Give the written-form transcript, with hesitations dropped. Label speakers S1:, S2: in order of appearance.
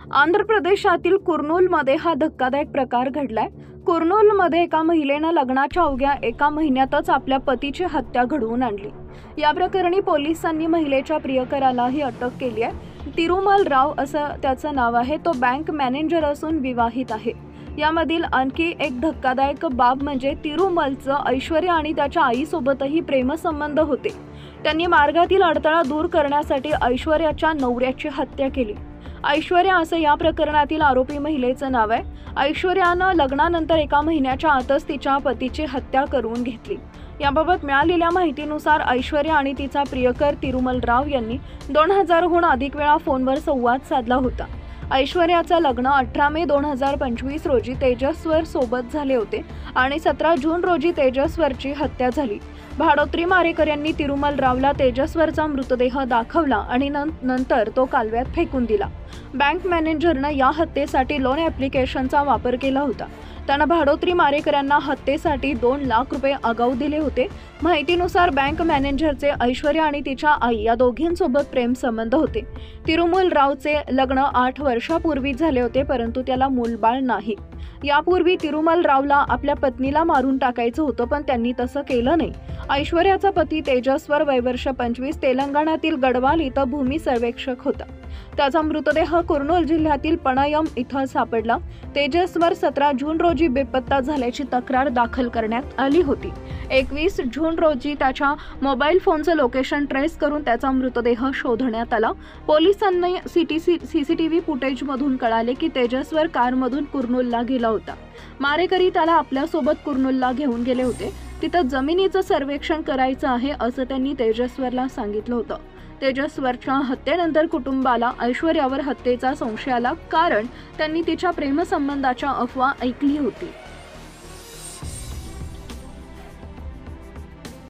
S1: आंध्र प्रदेशातील कुर्नूलमध्ये हा धक्कादायक प्रकार घडलाय। कुर्नूलमध्ये एका महिलेनं लग्नाच्या अवघ्या एका महिन्यातच आपल्या पतीची हत्या घडवून आणली। या प्रकरणी पोलिसांनी महिलेच्या प्रियकरालाही अटक केली आहे। तिरुमल राव असं त्याचं नाव आहे। तो बँक मॅनेजर असून विवाहित आहे। यामधील आणखी एक धक्कादायक बाब म्हणजे तिरुमलचं ऐश्वर्या आणि त्याच्या आईसोबतही प्रेमसंबंध होते। त्यांनी मार्गातील अडथळा दूर करण्यासाठी ऐश्वर्याच्या नवऱ्याची हत्या केली। ऐश्वर्या असं या प्रकरणातील आरोपी महिलेचं नाव आहे। ऐश्वर्यानं लग्नानंतर एका महिन्याच्या आतच तिच्या पतीची हत्या करून घेतली। याबाबत मिळालेल्या माहितीनुसार ऐश्वर्या आणि तिचा प्रियकर तिरुमल राव यांनी 2000 हून अधिक वेळा फोनवर संवाद साधला होता। ऐश्वर्याचं लग्न 18 मे 2025 रोजी तेजस्वर सोबत झाले होते आणि 17 जून रोजी तेजस्वरची हत्या झाली। भाडोत्री मारेकऱ्यांनी तिरुमल रावला तेजस्वरचा मृतदेह दाखवला आणि नंतर तो कालव्यात फेकून दिला। बँक मॅनेजरनं या हत्येसाठी लोन ॲप्लिकेशनचा वापर केला होता। त्यानं भाडोत्री मारेकऱ्यांना हत्येसाठी 2 लाख रुपये आगाऊ दिले होते। माहितीनुसार बँक मॅनेजरचे ऐश्वर्या आणि तिच्या आई या दोघींसोबत प्रेम संबंध होते। तिरुमल रावचे लग्न 8 वर्षापूर्वी झाले होते, परंतु त्याला मूलबाळ नाही। यापूर्वी तिरुमल रावला आपल्या पत्नीला मारून टाकायचं होतं, पण त्यांनी तसं केलं नाही। ऐश्वर्याचा पती तेजस्वर वय वर्ष 25 तेलंगणातील गडवाल इथं भूमी सर्वेक्षक होता। त्याचा मृतदेह कुर्नूल जिल्ह्यातील पणयम इथं सापडला। तेजस्वर 17 जून रोजी बेपत्ता झाल्याची तक्रार दाखल करण्यात आली होती। 21 जून रोजी त्याच्या मोबाईल फोनचं लोकेशन ट्रेस करून त्याचा मृतदेह शोधण्यात आला। पोलिसांनी सीसीटीव्ही फुटेजमधून कळाले की तेजस्वर कारमधून कुर्नूलला गेला होता। मारेकरी त्याला आपल्यासोबत कुर्नूलला घेऊन गेले होते। तिथं जमिनीचं सर्वेक्षण करायचं आहे असं त्यांनी तेजस्वरला सांगितलं होतं। तेजस्वरच्या हत्येनंतर कुटुंबाला ऐश्वर्यावर हत्येचा संशय आला, कारण त्यांनी तिच्या प्रेमसंबंधाच्या अफवा ऐकली होती।